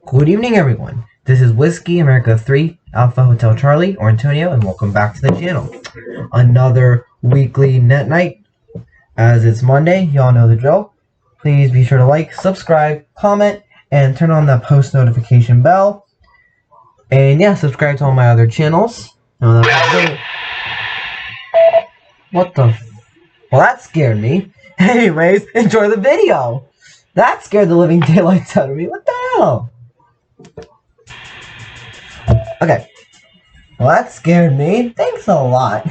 Good evening, everyone. This is Whiskey America 3 Alpha Hotel Charlie or Antonio, and welcome back to the channel. Another weekly net night. As it's Monday, y'all know the drill. Please be sure to like, subscribe, comment, and turn on that post notification bell. And yeah, subscribe to all my other channels. What the? Well, that scared me. Anyways, enjoy the video. That scared the living daylights out of me. What the hell? Okay. Well, that scared me. Thanks a lot.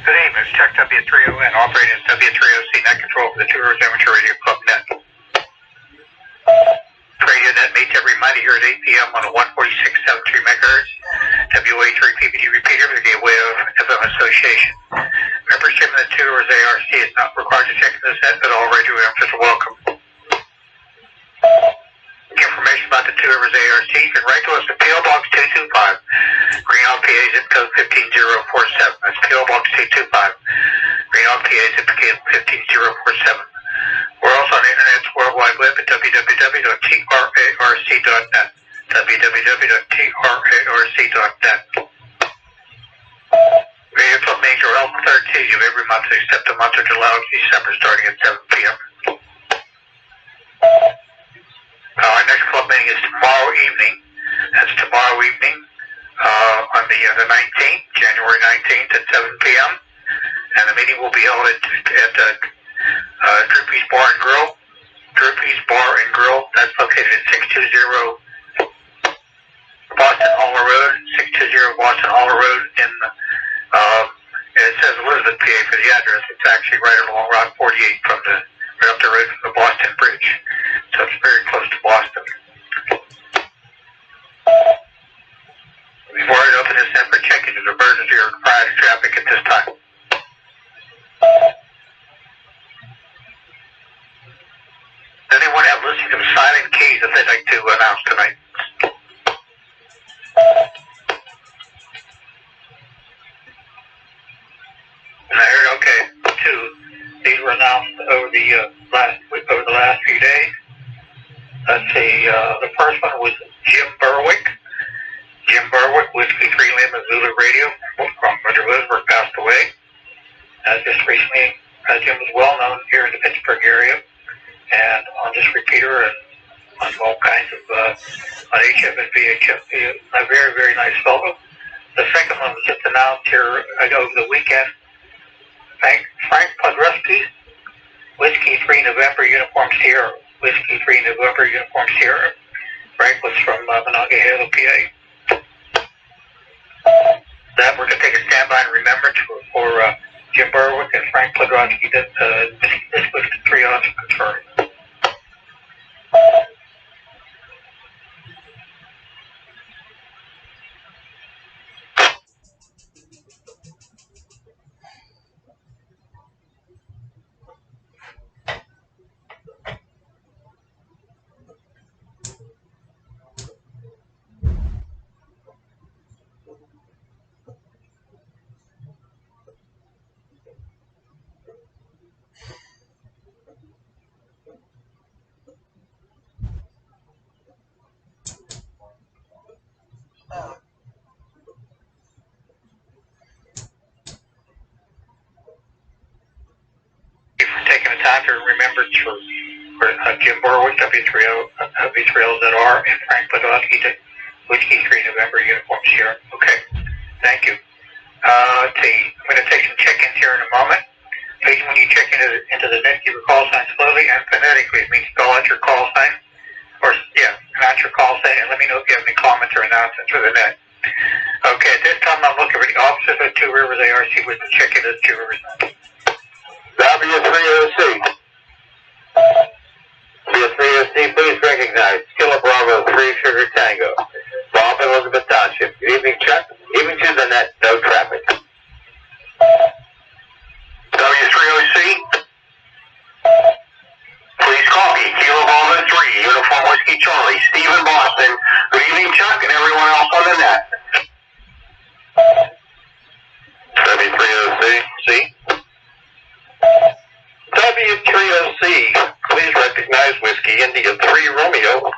Good evening, it's Tech W3ON, operating as W3OC, net control for the Two Rivers Amateur Radio Club net. Radio net meets every Monday here at 8 p.m. on a 146.73 MHz, WA3PBD repeater for the Gateway of FM Association. Membership in the Two Rivers ARC is not required to check in this net, but all radio amateurs are welcome. Information about the Two Rivers ARC, you can write to us at P.O. Box 225, Greenville, PA, zip code 15047. That's P.O. Box 225, Greenville, PA, zip code 15047. We're also on the internet's World Wide Web at www.trarc.net. www.trarc.net. Radio Club meetings are held on the third Tuesday of every month except the month of July, December, starting at 7 p.m. Our next club meeting is tomorrow evening. That's tomorrow evening on the 19th, January 19th at 7 p.m. And the meeting will be held at Droopy's Bar and Grill. Droopy's Bar and Grill. That's located at 620 Boston Hall Road. 620 Boston Hall Road in it says Elizabeth, PA for the address. It's actually right along Route 48 right up the road from the Boston Bridge. So it's very close to Boston. Before I open this in for checking the emergency or prior traffic at this time. Does anyone have listing of silent keys that they'd like to announce tonight? And I heard, okay, two. These were announced over the last few days. Let's see, the first one was Jim Berwick. Jim Berwick, Whiskey 3 Lima Zulu Radio from Winter Elizabeth, passed away. Just recently, Jim was well known here in the Pittsburgh area and on this repeater and on all kinds of, on HF and VHF. A very, very nice fellow. The second one was just announced here over the weekend. Frank Podreski, Whiskey 3 November Uniform Sierra. Whiskey 3 November Uniform Sierra. Frank was from Monongahela, PA. That we're going to take a standby and remembrance for Jim Berwick and Frank Podreski. This was 3 odds confirmed. Taking the time to remember for Jim Berwick, W3L ZR, and Frank Podolsky, Whiskey 3 November Uniform Sierra. Okay, thank you. Let's see, I'm going to take some check-ins here in a moment. Please, when you check into the net, give your call sign slowly and phonetically. It means spell out your call sign, pronounce your call sign, and let me know if you have any comments or announcements for the net. Okay, at this time, I'm looking for the officers of Two Rivers ARC with the check-in of Two Rivers net. W3OC. W3OC, please recognize Kilo Bravo 3 Sugar Tango. Bob Elizabeth Township. Good evening, Chuck. Even to the net, no traffic. W3OC. Whiskey Charlie, Steve in Boston. Good evening, Chuck, and everyone else on the net. W3OC. W3OC, please recognize Whiskey India 3 Romeo.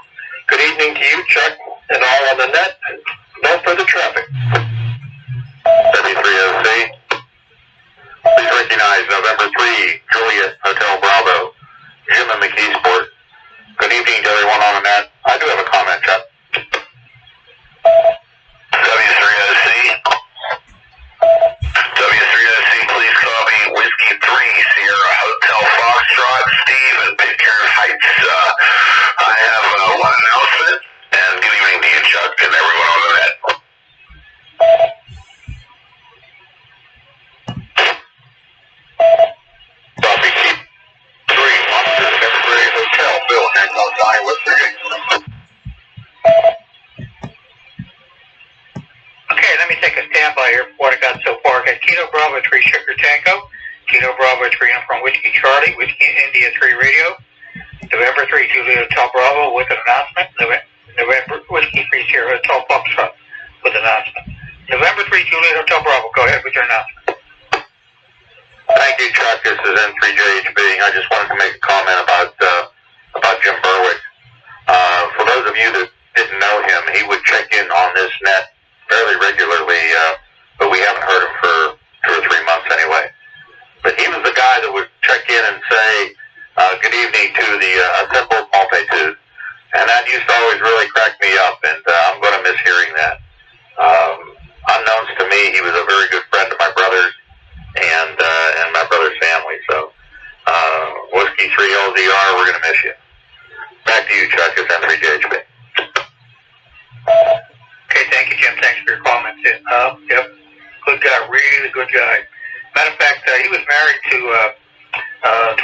Good evening to you, Chuck, and all on the net. No further traffic. W3OC, please recognize November 3, Juliet Hotel Bravo, Jim and McKeesport. Good evening to everyone on the net. I do have a comment, Chuck. W3OC. W3OC, please copy Whiskey 3, Sierra Hotel Foxtrot, Steve in Pitcairn Heights. I have one announcement, and good evening to you, Chuck, and everyone on the net. Copy, keep 3, Monster, Evergreen Hotel, Bill, Hancock High, West Virginia. Okay, let me take a standby here for what I got so far. I got Kilo Bravo 3 Sugar Tango, Kilo Bravo 3 Uniform Whiskey Charlie, Whiskey India 3 Radio, November 3 Juliet Hotel Bravo with an announcement, November Whiskey 3 Sierra Hotel Foxtrot with an announcement. November 3 Juliet Hotel Bravo, go ahead with your announcement. Thank you, Chuck. This is N3JHB. I just wanted to make a comment about Jim Berwick. For those of you that didn't know him, he would check in on this net fairly regularly, but we haven't heard him for 2 or 3 months anyway. But he was the guy that would check in and say, good evening to the assembled multitude. And that used to always really crack me up, and I'm going to miss hearing that. Unknowns to me, he was a very good friend of my brother's and my brother's family. So, Whiskey 3 LDR, we're going to miss you. Back to you, Chuck. It's N3JHB. Okay, thank you, Jim. Thanks for your comments. Yep, good guy, really good guy. Matter of fact, he was married to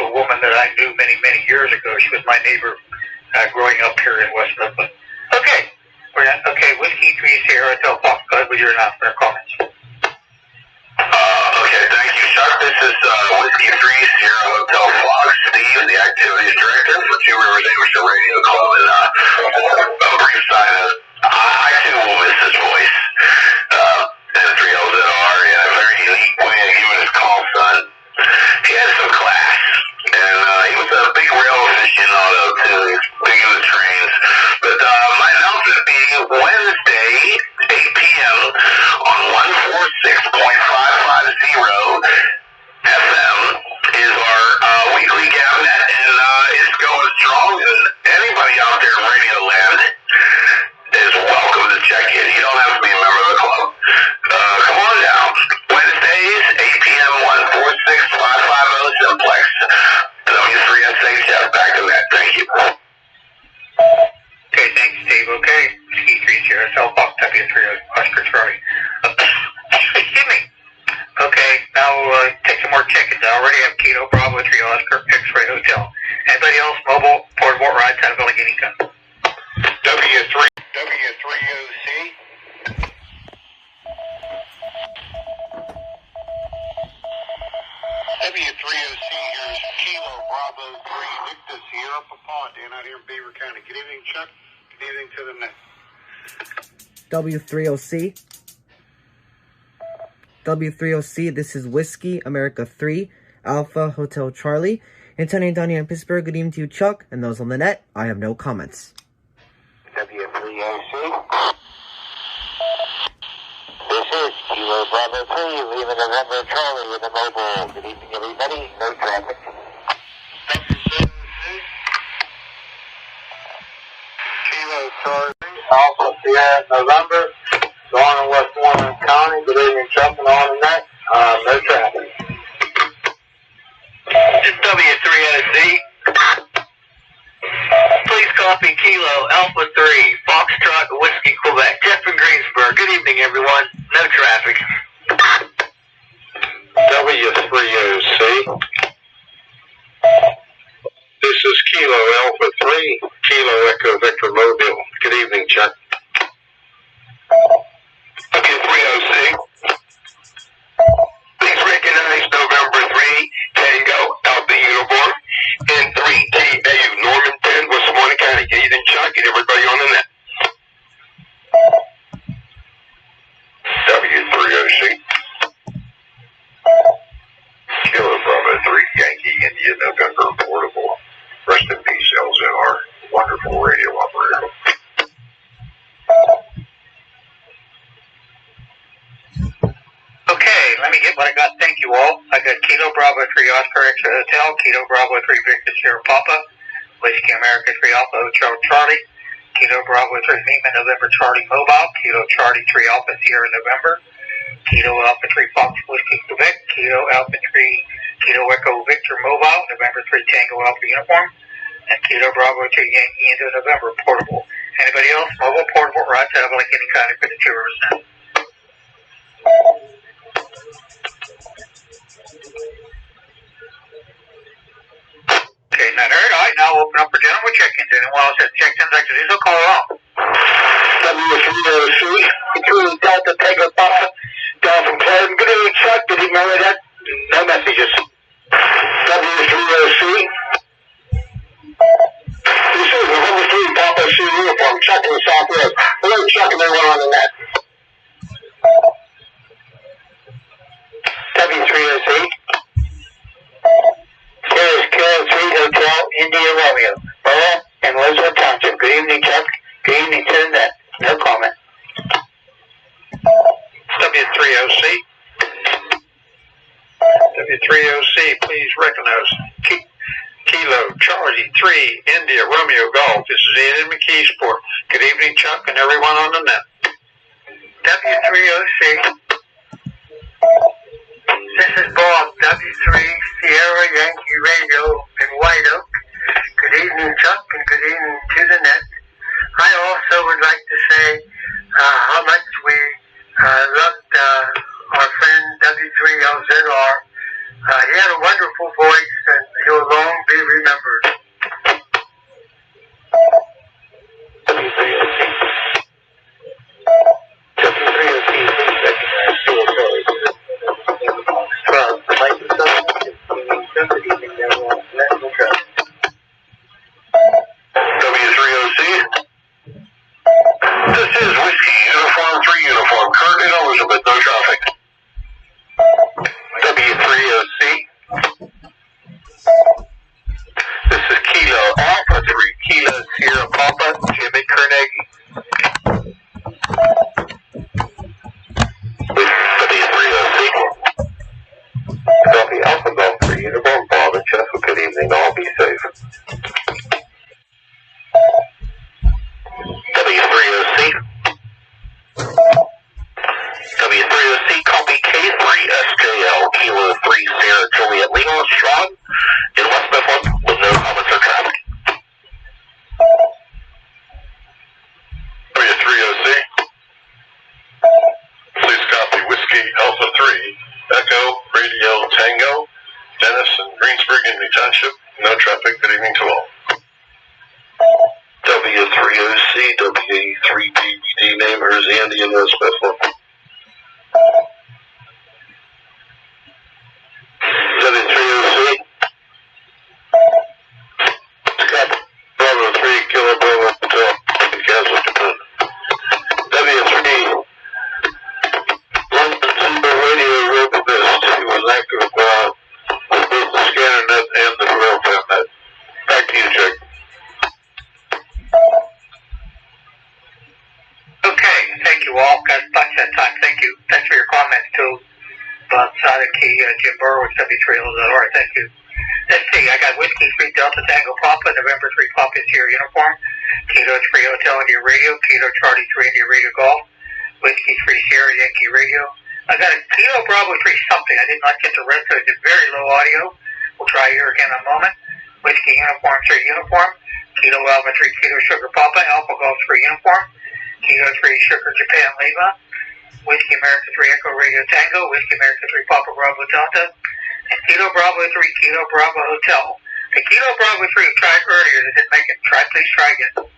a woman that I knew many, many years ago. She was my neighbor growing up here in West Midland. Okay, Whiskey 3 Sierra Hotel Fox, go ahead with your announcement or comments. Okay, thank you, Chuck. This is Whiskey 3 Sierra Hotel Fox, Steve, the Activities Director for Two Rivers Amateur Radio Club, and a brief sign of I too will miss his voice. N3LZR in a very unique way of giving his call sign. He had some class, and he was a big rail aficionado too. He was big into trains. But my announcement being Wednesday, 8 p.m. on 146.550 FM is our weekly Gavnet, and it's going strong. And anybody out there in Radio Land is welcome to check in. You don't have to be a member of the club. Come on down. Wednesdays, 8 p.m., 146.550 Simplex. W3SHF. Back to that. Thank you. Okay, thanks, Steve. Okay, Whiskey 3 Sierra Hotel Fox, W3 Oscar Charlie. Excuse me. Okay, now we'll take some more tickets. I already have Kilo Bravo 3 Oscar X-Ray Hotel. Anybody else? Mobile, portable rides out of Allegheny County. W3OC. W3OC, here's Kilo Bravo 3 Victor Sierra Papa, Dan out here in Beaver County. Good evening, Chuck. Good evening to the net. W3OC. W3OC, this is Whiskey America 3 Alpha Hotel Charlie. Antonio, Donnie, and Pittsburgh, good evening to you, Chuck, and those on the net. I have no comments. W3OC. This is Kilo Bravo 3, Lima November Charlie with a mobile. Good evening, everybody. No traffic. Kilo Charlie, Alpha Sierra November, going in Westmoreland County. Good evening, Chuck, and on the net. No traffic. It's W3OC. Please copy Kilo Alpha 3 Foxtrot Whiskey Quebec. Jeff in Greensburg. Good evening, everyone. No traffic. W3OC. This is Kilo Alpha 3, Kilo Echo Victor Mobile. Good evening, Chuck. W3OC. Please recognize November 3, Tango, Alpha Uniform, and 3 TAU, Normanton, Westmoreland County. Good evening, Chuck, and I got. Thank you all. I got Kilo Bravo 3 Oscar X Hotel, Kilo Bravo 3 Victor Sierra Papa, Whiskey America 3 Alpha Hotel Charlie, Kilo Bravo 3 Lima November Charlie Mobile, Kilo Charlie 3 Alpha Sierra November, Kilo Alpha 3 Fox Whiskey Quebec, Kilo Alpha 3 Kilo Echo Victor Mobile, November 3 Tango Alpha Uniform, and Kilo Bravo 3 Yankee India November Portable. Anybody else? Mobile, portable, or outside of like any kind of credentials now. Okay, not heard. All right, now we'll open up for general check-ins. Anyone else has check-ins like to do so, call it off. W3OC, 3 Delta Tango Papa, down from Clarendon. Good evening, Chuck. Did he marry that? No messages. W3OC. This is November 3 Papa C uniform, Chuck in the Southwest. Hello, Chuck, and everyone on the net. W3OC. Here is Kilo 3 Hotel, India Romeo, Burwell, and Westwood Township. Good evening, Chuck. Good evening to the net. No comment. W3OC. W3OC, please recognize Kilo Charlie 3 India Romeo Golf. This is Ed in McKeesport. Good evening, Chuck, and everyone on the net. W3OC. This is Bob, W3 Sierra Yankee Radio in White Oak. Good evening, Chuck, and good evening to the net. I also would like to say how much we loved our friend W3LZR. He had a wonderful voice, and he'll long be remembered. W3OC. W3OC, please recognize Kilo Charlie. W3OC. This is Whiskey Uniform 3 Uniform, Kurt and Elizabeth, no traffic. W3OC. This is Kilo Alpha 3 Kilo Sierra Papa, Jimmy Carnegie. W3OC. Copy Alpha Golf 3 Uniform, Bob and Jeff. Good evening, all be safe. W3OC. W3OC, copy K3SJL, Kilo 3 Sierra Juliet Lima, Strong, in West Mifflin, with no comments or traffic. W3OC. Please copy Whiskey Alpha 3, Echo, Radio Tango, Dennis and Greensburg, Indian Township, no traffic, good evening to all. W3OC, WA3BBD neighbors, Andy and West Mifflin. W3OC. Scott Bravo 3, Kilo Bravo Hotel, Castle, Japan. W3. London Timber Radio Robovist. He was active with both the ScannerNet and the RailFamNet. Back to you, Jack. Okay, thank you all. Got a bunch that time. Thank you. Thanks for your comments too. Bob Sadaki, Jim Burr with W3LZR. Thank you. Let's see. I got Whiskey 3 Delta Tango Papa, November 3 Papa Sierra Uniform, Kilo 3 Hotel India Radio, Kilo Charlie 3 India Radio Golf, Whiskey 3 Sierra Yankee Radio. I got a Kilo Bravo 3 something. I did not get the rest of it. It's very low audio. We'll try here again in a moment. Whiskey Uniform 3 Uniform, Kilo Alpha 3 Kilo Sugar Papa, Alpha Golf 3 Uniform, Kilo 3 Sugar Japan Lima, Whiskey America 3 Echo Radio Tango, Whiskey America 3 Papa Bravo Delta, and Kilo Bravo 3 Kilo Bravo Hotel. The Kilo Bravo 3 tried earlier, they didn't make it. Please try again.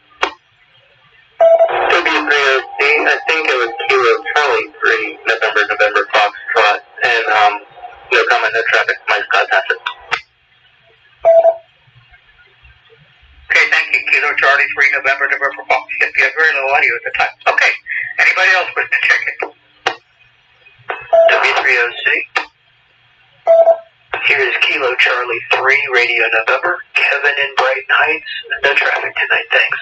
W3OC, I think it was Kilo Charlie 3 November Foxtrot, and no comment, no traffic, Mike Scott Patrick. Okay, thank you. Kilo Charlie 3 November Fox. Yes, you have very low audio at the time. Okay, anybody else wish to check it? W3OC. Here is Kilo Charlie 3 Radio November, Kevin in Brighton Heights. No traffic tonight, thanks.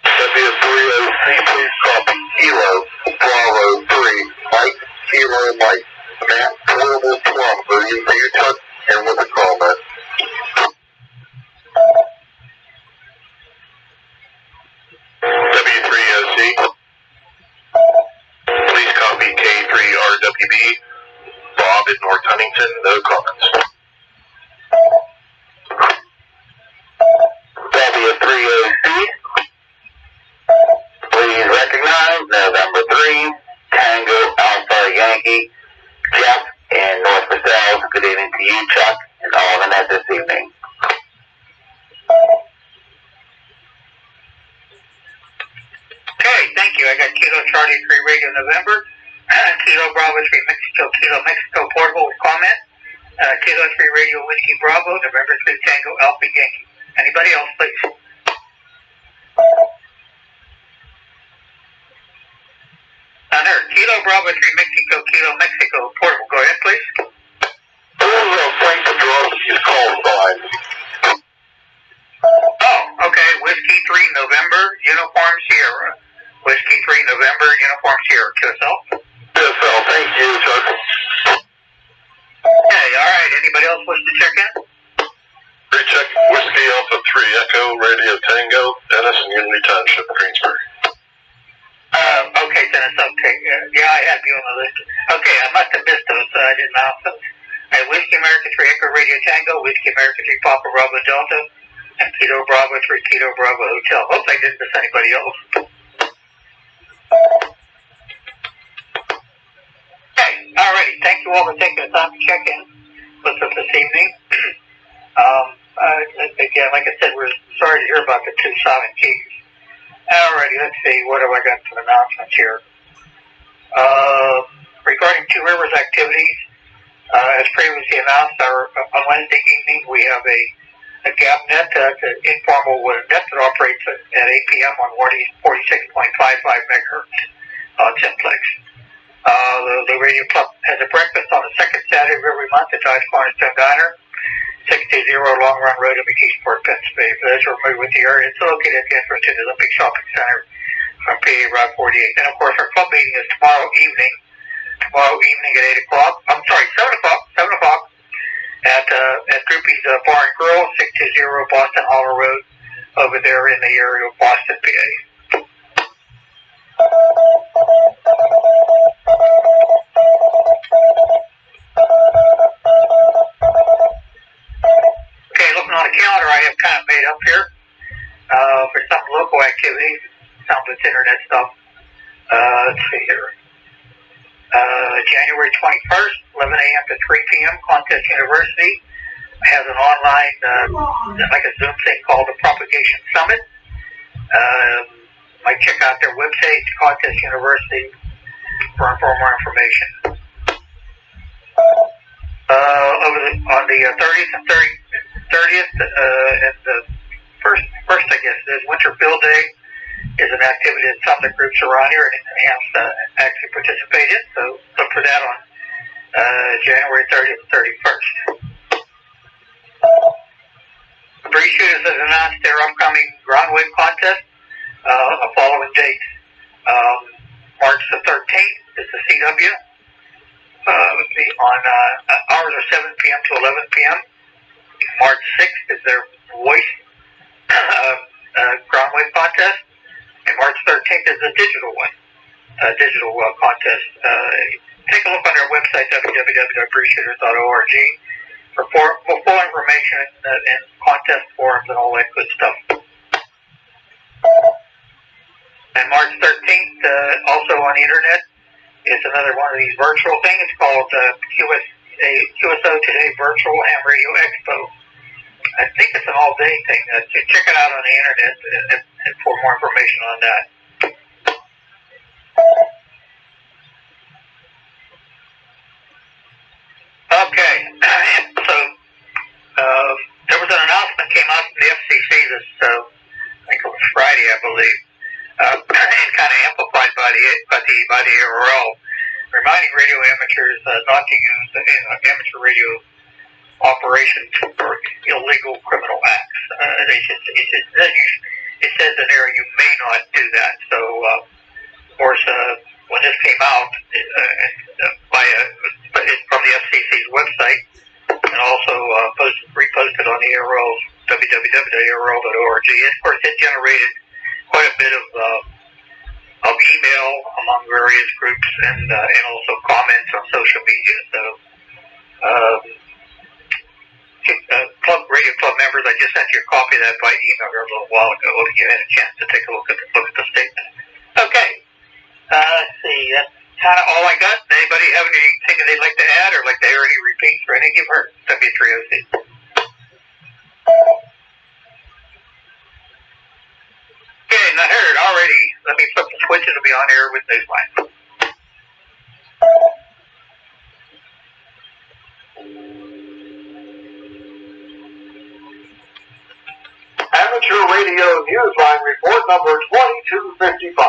W3OC, please copy Kilo Bravo 3 Mike humor and light. Matt, horrible plum for you, Chuck, and with a comment. W3OC. Please copy K3RWB. Bob in North Huntington, no comments. W3OC. Please recognize November 3, Tango Alpha Yankee, Jeff in North Versailles. Good evening to you, Chuck, and all the net this evening. Okay, thank you. I got Kilo Charlie 3 Radio November, Kilo Bravo 3 Mexico Portable with comment, Kilo 3 Radio Whiskey Bravo, November 3 Tango Alpha Yankee. Anybody else, please? There, Kilo Bravo 3 Kilo Mexico Portable. Go ahead, please. Frank Pedrosa is called sign. Oh, okay. Whiskey 3 November Uniform Sierra. Whiskey 3 November Uniform Sierra. QSL. QSL, thank you, Chuck. Okay, all right. Anybody else wish to check in? Recheck Whiskey Alpha 3 Echo Radio Tango, Dennis in Unity Township, Greensburg. Okay, Dennis, okay. Yeah, I had you on the list. Okay, I must have missed those, so I didn't announce those. Whiskey America 3 Echo Radio Tango, Whiskey America 3 Papa Bravo Delta, and Kilo Bravo 3 Kilo Bravo Hotel. Hope I didn't miss anybody else. Okay, alrighty. Thank you all for taking the time to check in with us this evening. Again, like I said, we're sorry to hear about the two silent keys. Alrighty, let's see. What have I got for announcements here? Regarding Two Rivers activities, as previously announced, on Wednesday evening we have a GapNet, an informal net that operates at 8 p.m. on 46.55 megahertz simplex. The radio club has a breakfast on the second Saturday of every month at Dice Cornerstone Diner, 620 Long Run Road in McKeesport, Pennsylvania. For those who are familiar with the area, it's located at the entrance to the Olympic Shopping Center from PA Route 48. And of course, our club meeting is tomorrow evening at 8 o'clock. I'm sorry, 7 o'clock at Groupie's Bar and Grill, 620 Boston Hollow Road, over there in the area of Boston, PA. Okay, looking on the calendar I have kind of made up here for some local activities, some of it's internet stuff. Let's see here. January 21st, 11 a.m. to 3 p.m., Contest University has an online, like a Zoom thing called the Propagation Summit. Might check out their website, Contest University, for more information. On the 30th and 30th, and the first, I guess, is Winter Field Day. Is an activity that some of the groups around here and actually participate in. So look for that on January 30th and 31st. The Breeze Shooters has announced their upcoming ground wave contest. The following dates: March the 13th is the CW. Let's see, on hours are 7 p.m. to 11 p.m. March 6th is their voice ground wave contest. And March 13th is a digital one, contest. Take a look on their website, www.breezeshooters.org, for full information and contest forums and all that good stuff. And March 13th, also on the internet, is another one of these virtual things. It's called QSO Today Virtual Ham Radio Expo. I think it's an all-day thing. Check it out on the internet and for more information on that. Okay, so there was an announcement came out from the FCC this, I think it was Friday, I believe, and kind of amplified by the ARL, reminding radio amateurs not to use amateur radio operations for illegal criminal acts. It says in there you may not do that. So, of course, when this came out by but it's from the FCC's website, and also reposted on the ARL, www.arl.org. And of course, it generated quite a bit of email among various groups and also comments on social media. So, Radio Club members, I just sent you a copy of that by email here a little while ago. If you had a chance to take a look at the statement. Okay. Let's see. That's kind of all I got. Anybody have anything they'd like to add or like to hear any repeats or anything you've heard? W3OC. Okay, now here it already. Let me flip the switch. It'll be on here with Newsline. Amateur Radio Newsline Report number 2255,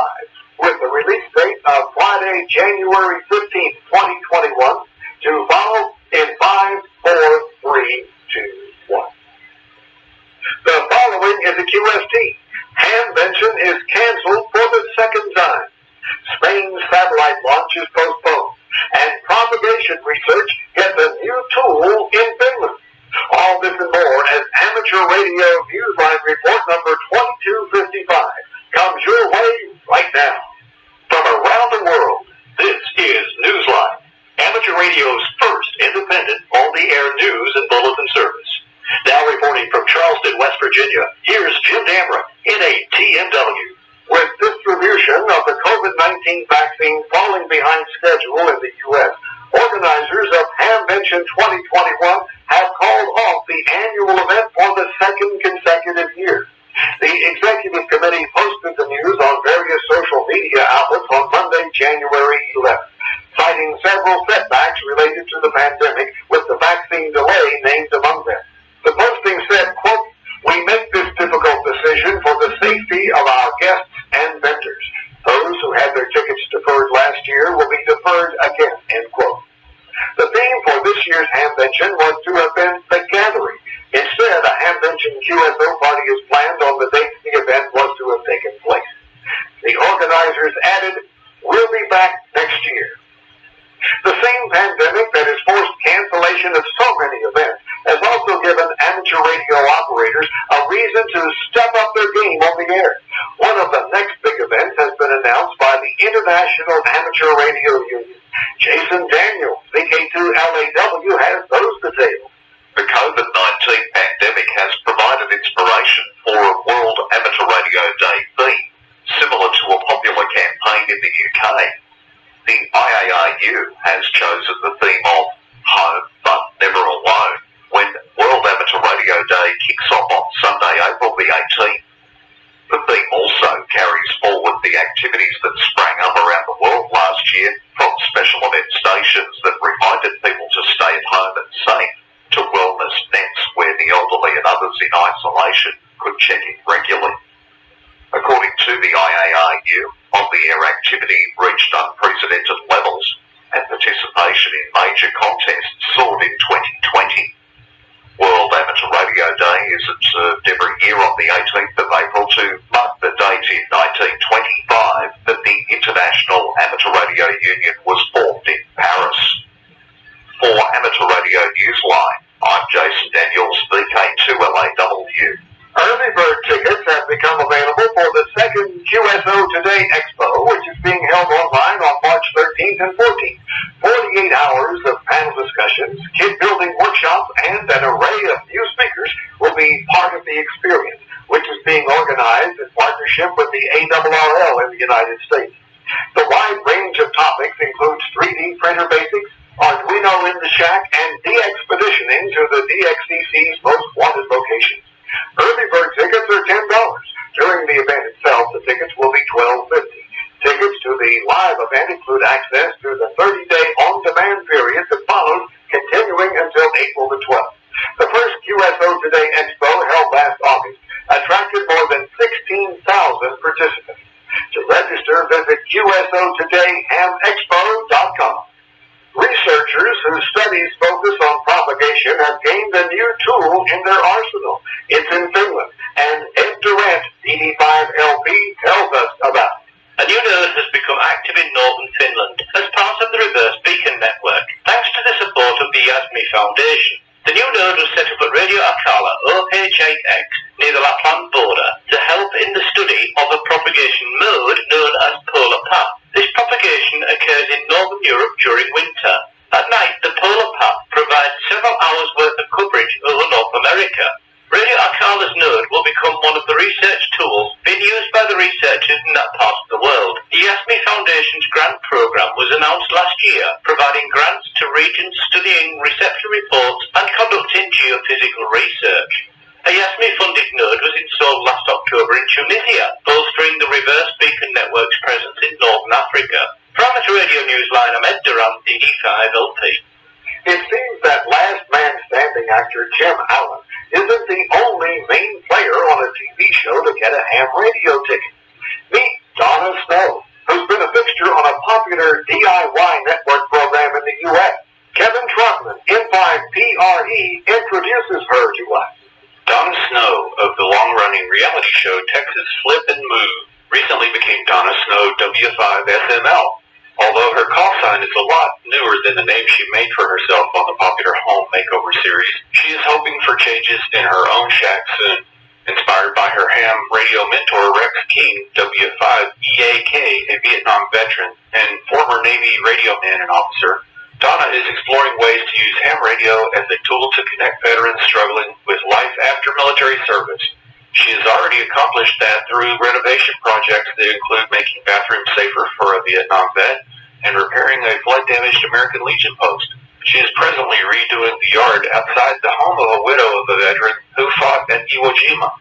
with the release date of Friday, January 15th, 2021, to follow in 5, 4, 3, 2, 1. The following is a QST. Hamvention is canceled for the second time. Spain's satellite launch is postponed, and propagation research gets a new tool in Finland. All this and more as Amateur Radio Newsline Report number 2255 comes your way right now. From around the world, this is Newsline, Amateur Radio's first independent on-the-air news and bulletin service. Now reporting from Charleston, West Virginia, here's Jim Damra in a TMW. With distribution of the COVID-19 vaccine falling behind schedule in the U.S., organizers of Hamvention 2021 have called off the annual event for the second consecutive year. The executive committee posted the news on various social media outlets on Monday, January 11th, citing several setbacks related to the pandemic, with the vaccine delay named among them. The posting said, quote, "We make this difficult decision for the safety of our guests and vendors. Those who had their tickets deferred last year will be deferred again," end quote. The theme for this year's Hamvention was to have been The Gathering. Instead, a Hamvention QSO party is planned on the date the event was to have taken place. The organizers added, "We'll be back next year." The same pandemic that has forced cancellation of so many events has also given amateur radio operators a reason to step up their game on the air. One of the next big events has been announced by the International Amateur Radio Union. Jason Daniels, VK2LAW, has those details. The COVID-19 pandemic has provided inspiration for a World Amateur Radio Day theme, similar to a popular campaign in the UK. The IARU has chosen the theme of Home But Never Alone when World Amateur Radio Day kicks off on Sunday, April the 18th. The theme also carries forward the activities that sprang up around the world last year, from special event stations that reminded people to stay at home and safe, to wellness nets where the elderly and others in isolation could check in regularly. According to the IARU, on-the-air activity reached unprecedented levels, and participation in major contests soared in 2020. World Amateur Radio Day is observed every year on the 18th of April to mark the date in 1925 that the International Amateur Radio Union was formed in Paris. For Amateur Radio Newsline, I'm Jason Daniels, VK2LAW. Early bird tickets have become available for the second QSO Today Expo, which is being held online on March 13th and 14th. 48 hours of panel discussions, kit building workshops, and an array of new speakers will be part of the experience, which is being organized in partnership with the ARRL in the United States. The wide range of topics includes 3D printer basics, Arduino in the shack, and de-expeditioning to the DXCC's most wanted locations. Early bird tickets are $10. During the event itself, the tickets will be $12.50. Tickets to the live event include access to the 30-day on-demand period that follows, continuing until April the 12th. The first QSO Today Expo, held last August, attracted more than 16,000 participants. To register, visit QSOTodayHamExpo.com. Researchers whose studies focus on propagation have gained a new tool in their arsenal. It's in Finland, and Ed Durant, DD5LP, tells us about it. A new node has become active in northern Finland as part of the reverse beacon network Radio Akala OH8X near the Lapland border to help in the study of a propagation mode known as polar path. This propagation occurs in Northern Europe during winter. At night, the polar path provides several hours worth of coverage over North America. Radio Akala's node will become one of the research tools being used by the researchers in that part of the world. The YASMI Foundation's grant program was announced last year, providing grants to regions studying reception reports and conducting geophysical research. A YASMI-funded node was installed last October in Tunisia, bolstering the reverse beacon network's presence in Northern Africa. For Amateur Radio Newsline, I'm Ed Durant, DD5LP. It seems that last man standing actor Jim Allen isn't the only main player on a TV show to get a ham radio ticket. Meet Donna Snow, who's been a fixture on a popular DIY network program in the U.S. Kevin Trotman, N5PRE, introduces her to us. Donna Snow of the long-running reality show Texas Flip and Move recently became Donna Snow W5SML. Although her call sign is a lot newer than the name she made for herself on the popular Home Makeover series, she is hoping for changes in her own shack soon. Inspired by her ham radio mentor Rex King, W5EAK, a Vietnam veteran and former Navy radio man and officer, Donna is exploring ways to use ham radio as a tool to connect veterans struggling with life after military service. She has already accomplished that through renovation projects that include making bathrooms safer for a Vietnam vet and repairing a flood-damaged American Legion post. She is presently redoing the yard outside the home of a widow of a veteran who fought at Iwo Jima.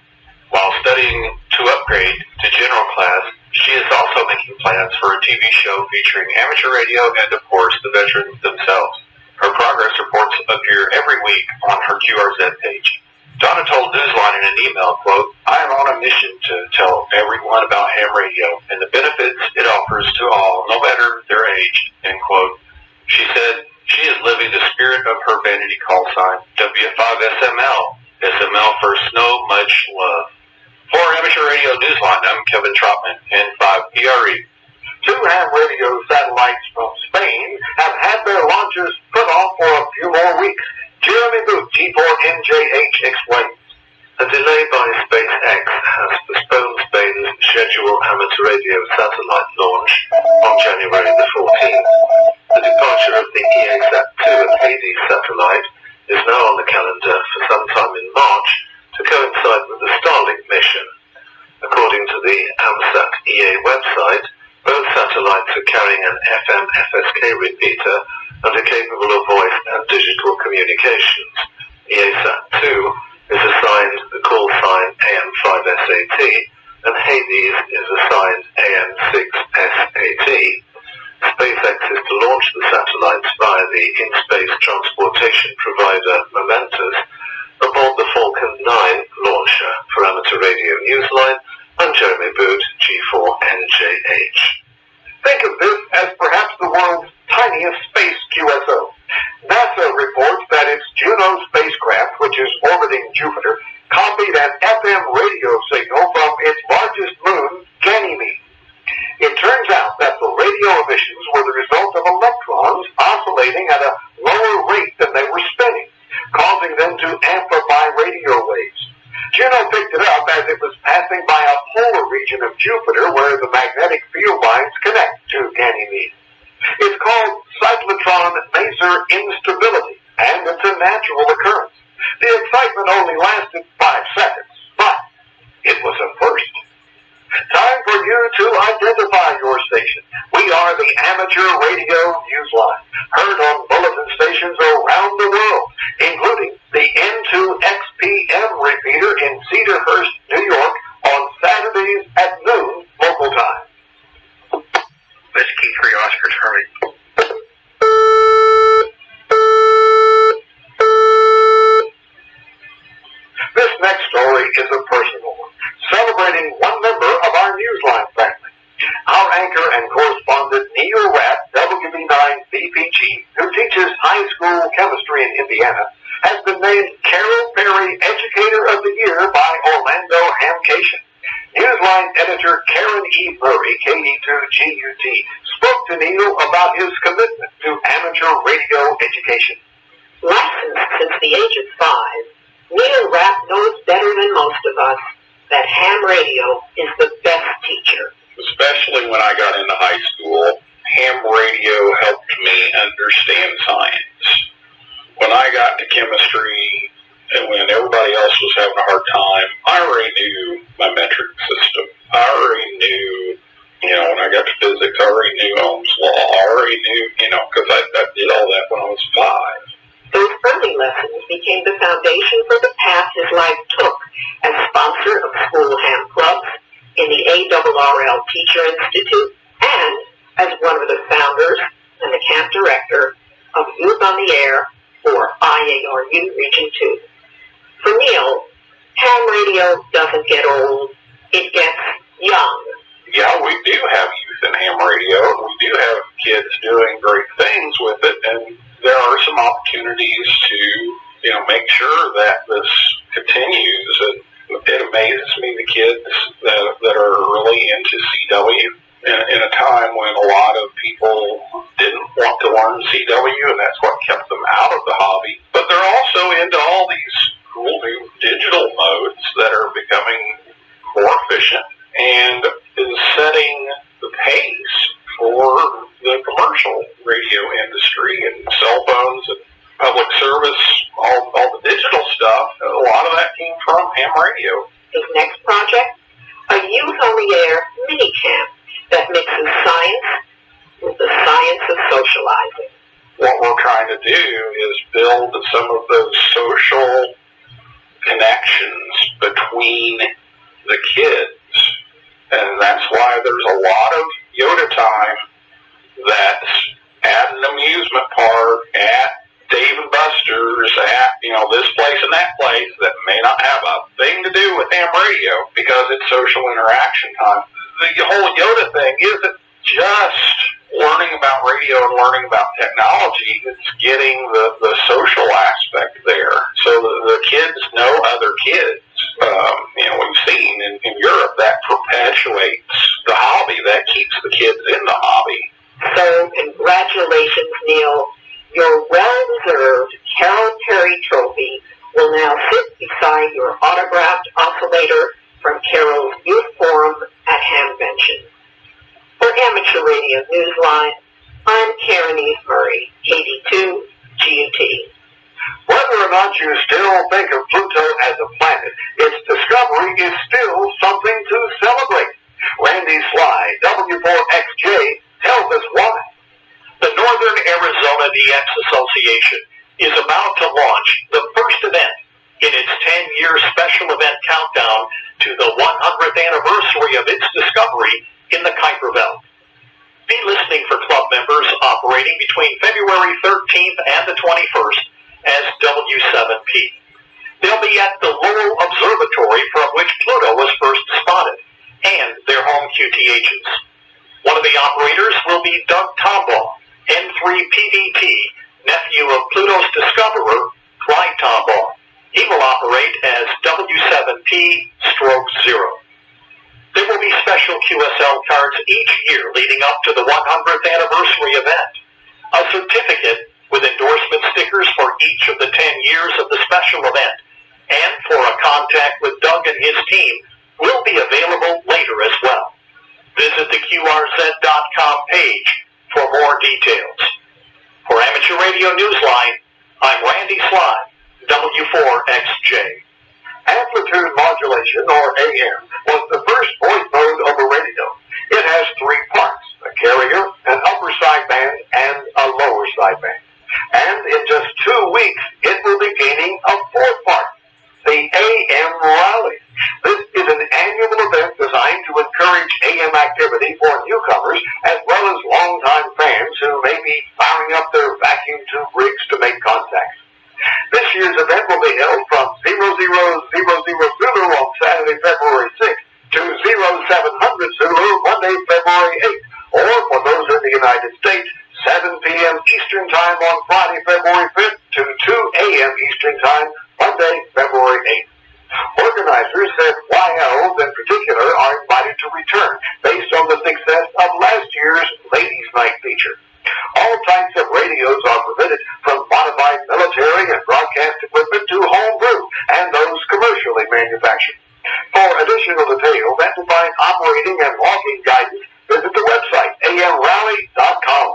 While studying to upgrade to general class, she is also making plans for a TV show featuring amateur radio and, of course, the veterans themselves. Her progress reports appear every week on her QRZ page. Donna told Newsline in an email, quote, "I am on a mission to tell everyone about ham radio and the benefits it offers to all, no matter their age," end quote. She said she is living the spirit of her vanity call sign, W5SML, SML for Snow Much Love. For Amateur Radio Newsline, I'm Kevin Trotman, N5PRE. Two ham radio satellites from Spain have had their launches put off for a few more weeks. Jeremy Booth, G4NJH, explains. A delay by SpaceX has postponed Spain's scheduled amateur radio satellite launch on January the 14th. The departure of the EASat-2 and Hades satellite is now on the calendar for sometime in March to coincide with the Starlink mission. According to the AMSAT EA website, both satellites are carrying an FM FSK repeater and are capable of voice and digital communications. EASat-2 is assigned the call sign AM5SAT and Hades is assigned AM6SAT. SpaceX is to launch the satellites via the in-space transportation provider Momentus aboard the Falcon 9 launcher. For Amateur Radio Newsline, I'm Jeremy Boot, G4NJH. Think of this as perhaps the world's tiniest space QSO. NASA reports that its Juno spacecraft, which is orbiting Jupiter, copied an FM radio signal from its largest moon, Ganymede. It turns out that the radio emissions were the result of electrons oscillating at a lower rate than they were spinning, causing them to amplify radio waves. Juno picked it up as it was passing by a polar region of Jupiter where the magnetic field lines connect to Ganymede. It's called cyclotron maser instability, and it's a natural occurrence. The excitement only lasted 5 seconds, but it was a first. Time for you to identify your station. We are the Amateur Radio Newsline, heard on bulletin stations around the world, including the N2XPM repeater in Cedarhurst, New York, on Saturdays at noon local time. Whiskey 3 Oscar Charlie. This next story is a personal one, celebrating one member of our Newsline family. Our anchor and correspondent Neil Rapp, WB9BPG, who teaches high school chemistry in Indiana, has been named Carol Perry Educator of the Year by Orlando Hamcation. Newsline editor Karen E. Murray, KD2GUT, spoke to Neil about his commitment to amateur radio education. Licensed since the age of 5, ham radio is the best teacher. Especially when I got into high school, ham radio helped me understand science. When I got to chemistry, and when everybody else was having a hard time, I already knew my metric system. I already knew, when I got to physics, I already knew Ohm's law. I already knew, because I did all that when I was 5. Those early lessons became the foundation for the path his life took as sponsor of school ham clubs, in the ARRL Teacher Institute, and as one of the founders and the camp director of Youth on the Air for IARU Region 2. For Neil, ham radio doesn't get old, it gets young. Yeah, we do have youth in ham radio. We do have kids doing great things with it, and there are some opportunities to, make sure that this continues. And it amazes me the kids that are really into CW in a time when a lot of people didn't want to learn CW, and that's what kept them out of the hobby. But they're also into all these cool new digital modes that are becoming more efficient and is setting the pace for the commercial radio industry and cell phones and public service, all the digital stuff. A lot of that came from ham radio. His next project, a Youth on the Air mini camp that mixes science with the science of socializing. What we're trying to do is build some of those social connections between the kids. And that's why there's a lot of Yoda time that's at an amusement park, at Dave and Buster's, at, this place and that place that may not have a thing to do with ham radio because it's social interaction time. The whole Yoda thing isn't just learning about radio and learning about technology. It's getting the social aspect there. So the kids know other kids. We've seen in Europe that perpetuates the hobby. That keeps the kids in the hobby. So congratulations, Neil. Your well-deserved Carol Perry Trophy will now sit beside your autographed oscillator from Carol's Youth Forum at Hamvention. For Amateur Radio Newsline, I'm Karen Eve Murray, KD2 GUT. Whether or not you still think of Pluto as a planet, its discovery is still something to celebrate. Randy Sly, W4XJ, tells us why. The Northern Arizona DX Association is about to launch the first event in its 10-year special event countdown to the 100th anniversary of its discovery in the Kuiper Belt. Be listening for club members operating between February 13th and the 21st as W7P. They'll be at the Lowell Observatory from which Pluto was first spotted, and their home QTHs. One of the operators will be Doug Tombaugh, N3PVP, nephew of Pluto's discoverer, Clyde Tombaugh. He will operate as W7P/0. There will be special QSL cards each year leading up to the 100th anniversary event. A certificate with endorsement stickers for each of the 10 years of the special event, and for a contact with Doug and his team, will be available later as well. Visit the QRZ.com page for more details. For Amateur Radio Newsline, I'm Randy Sly, W4XJ. Amplitude modulation, or AM, was the first voice mode over radio. It has 3 parts, a carrier, an upper sideband, and a lower sideband. And in just 2 weeks, it will be gaining a 4th part, the AM Rally. This is an annual event designed to encourage AM activity for newcomers as well as longtime fans who may be firing up their vacuum tube rigs to make contact. This year's event will be held from 0000 Zulu on Saturday, February 6th to 0700 Zulu Monday, February 8th, or for those in the United States, 7 p.m. Eastern Time on Friday, February 5th to 2 a.m. Eastern Time, Monday, February 8th. Organizers said YLs in particular are invited to return based on the success of last year's Ladies' Night feature. All types of radios are permitted, from modified military and broadcast equipment to home brew and those commercially manufactured. For additional details and to find operating and logging guidance, visit the website amrally.com.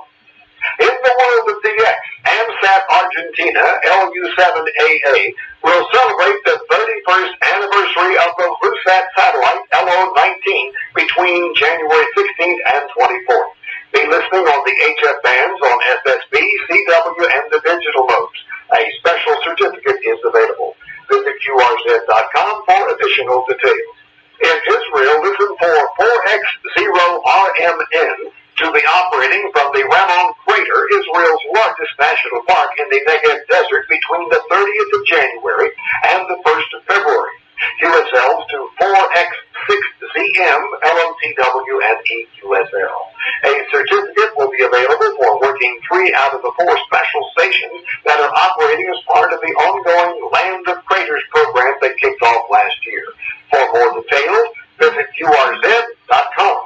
In the world of DX, AMSAT Argentina LU7AA will celebrate the 31st anniversary of the LUSAT satellite LO19 between January 16th and 24th. Be listening on the HF bands on SSB, CW, and the digital modes. A special certificate is available. Visit QRZ.com for additional details. In Israel, listen for 4X0RMN to be operating from the Ramon Crater, Israel's largest national park in the Negev Desert, between the 30th of January and the 1st of February. QSLs to 4X6ZM, LOTW, and EQSL. A certificate will be available for working 3 out of the 4 special stations that are operating as part of the ongoing Land of Craters program that kicked off last year. For more details, visit QRZ.com.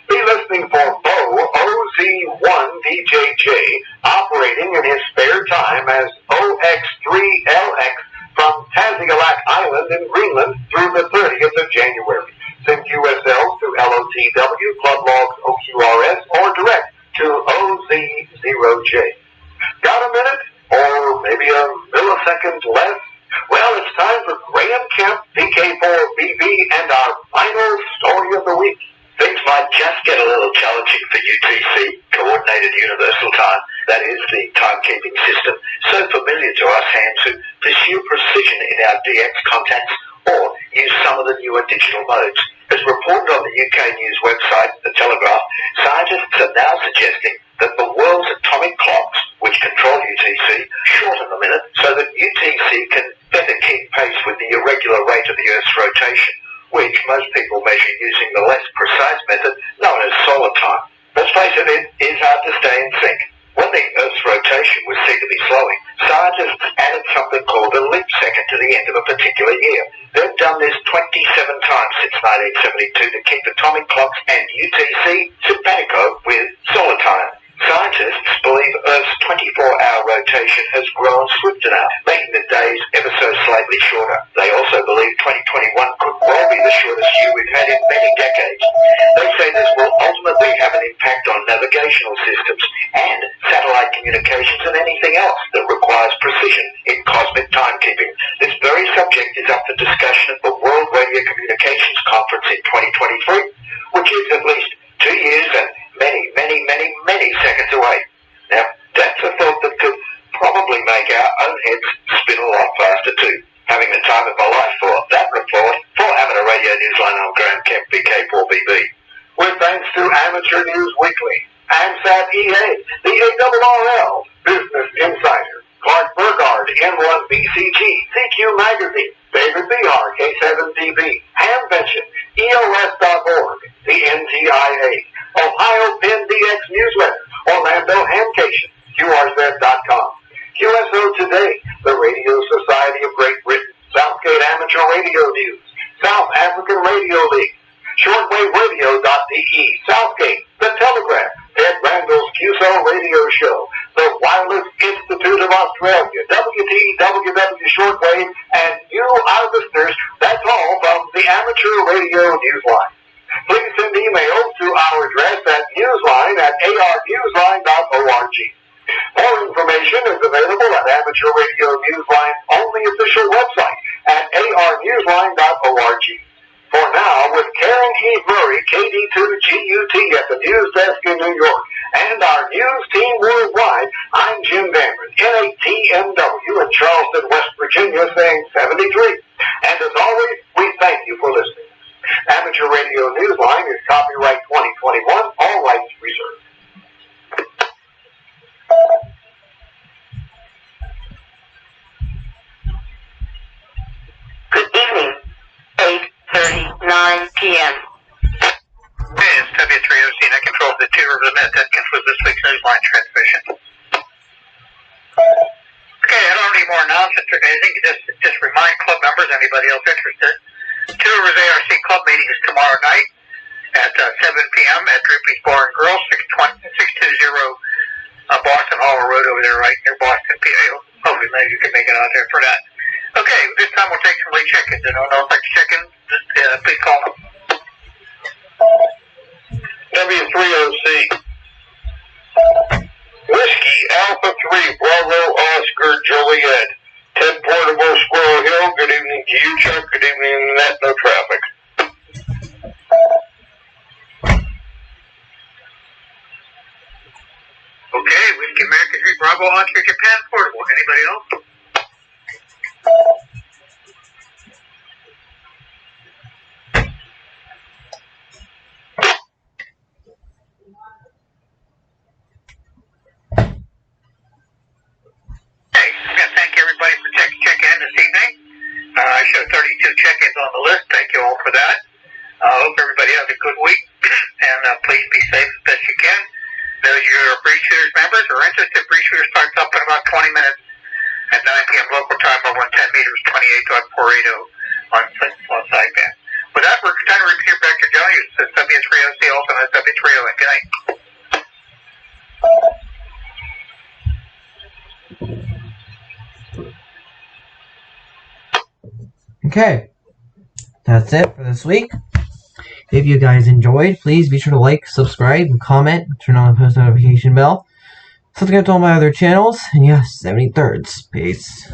Be listening for Bo OZ1DJJ operating in his spare time as OX3LX from Tasigalak Island in Greenland through the 30th of January. Send QSLs to LOTW, Club Logs OQRS, or direct to OZ0J. Got a minute? Or maybe a millisecond less? Well, it's time for Graham Kemp, VK4BB, and our final story of the week. Things might just get a little challenging for UTC, Coordinated Universal Time. That is the timekeeping system so familiar to us hands who pursue precision in our DX contacts or use some of the newer digital modes. As reported on the UK news website, The Telegraph, scientists are now suggesting that the world's atomic clocks, which control UTC, shorten the minute so that UTC can better keep pace with the irregular rate of the Earth's rotation, which most people measure using the less precise method known as solar time. Let's face it, it is hard to stay in sync. When the Earth's rotation was seen to be slowing, scientists added something called a leap second to the end of a particular year. They've done this 27 times since 1972 to keep atomic clocks and UTC simpatico with solar time. Scientists believe Earth's 24-hour rotation has grown swift enough, making the days ever so slightly shorter. They also believe 2021 could well be the shortest year we've had in many decades. They say this will ultimately have an impact on navigational systems and satellite communications and anything else that requires precision in cosmic timekeeping. This very subject is up for discussion at the World Radio Communications Conference in 2023, which is at least 2 years and many seconds away. Now, that's a thought that could probably make our own heads spin a lot faster too. Having the time of my life for that report. For Amateur Radio Newsline, I'm Graham Kemp, VK4BB. With thanks to Amateur News Weekly, AMSAT EA, the ARRL, Business Insider, Clark Burgard, N1BCG, CQ Magazine, David Bihar, K7DB, Hamvention, EOS.org, the NTIA, Ohio Penn DX Newsletter, Orlando Hamcation, QRZ.com, QSO Today, the Radio Society of Great Britain, Southgate Amateur Radio News, South African Radio League, shortwaveradio.de, Southgate, The Telegraph, Ed Randall's QSO Radio Show, the Wireless Institute of Australia, WTWW Shortwave, and you, our listeners. That's all from the Amateur Radio Newsline. Please send emails to our address at newsline@arnewsline.org. More information is available at Amateur Radio Newsline's only official website at arnewsline.org. For now, with Karen E. Murray, KD2GUT at the news desk in New York, and our news team worldwide, I'm Jim Dameron, NATMW in Charleston, West Virginia, saying 73. And as always, we thank you for listening. Amateur Radio Newsline is copyright 2021, all rights reserved. Good evening, 8:39 p.m. Hey, it's W3OC, and I control the 2 Rivers Net. That concludes this week's Newsline transmission. Okay, I don't need more announcements or anything. Just remind club members, anybody else interested, 2 Rivers ARC club meeting is tomorrow night at 7 p.m. at Droopy's Bar and Grill, 620 Boston Hall Road over there, right near Boston, PA. Hopefully, maybe you can make it out there for that. Okay, this time we'll take some late check-ins. Anyone else like to check in? Please call them. W3OC. Whiskey Alpha 3 Bravo Oscar Joliet. 10 Portable Squirrel Hill. Good evening to you, Chuck. Good evening, Net. No traffic. Okay, Whiskey American 3 Bravo Oscar Japan Portable. Anybody else? Hey, I'm going to thank everybody for checking in this evening. I showed 32 check-ins on the list. Thank you all for that. I hope everybody has a good week, and please be safe as best you can. Those of you who are Free Shooters members or interested, Free Shooters starts up in about 20 minutes at 9 p.m. local time over 10 meters, 28.480 on sideband. With that, we're time to repeat back to Johnny. It's W3OC, also known as W3O. Good night. Okay, that's it for this week. If you guys enjoyed, please be sure to like, subscribe, comment, turn on the post notification bell. Subscribe to all my other channels, and yes, 73rds. Peace.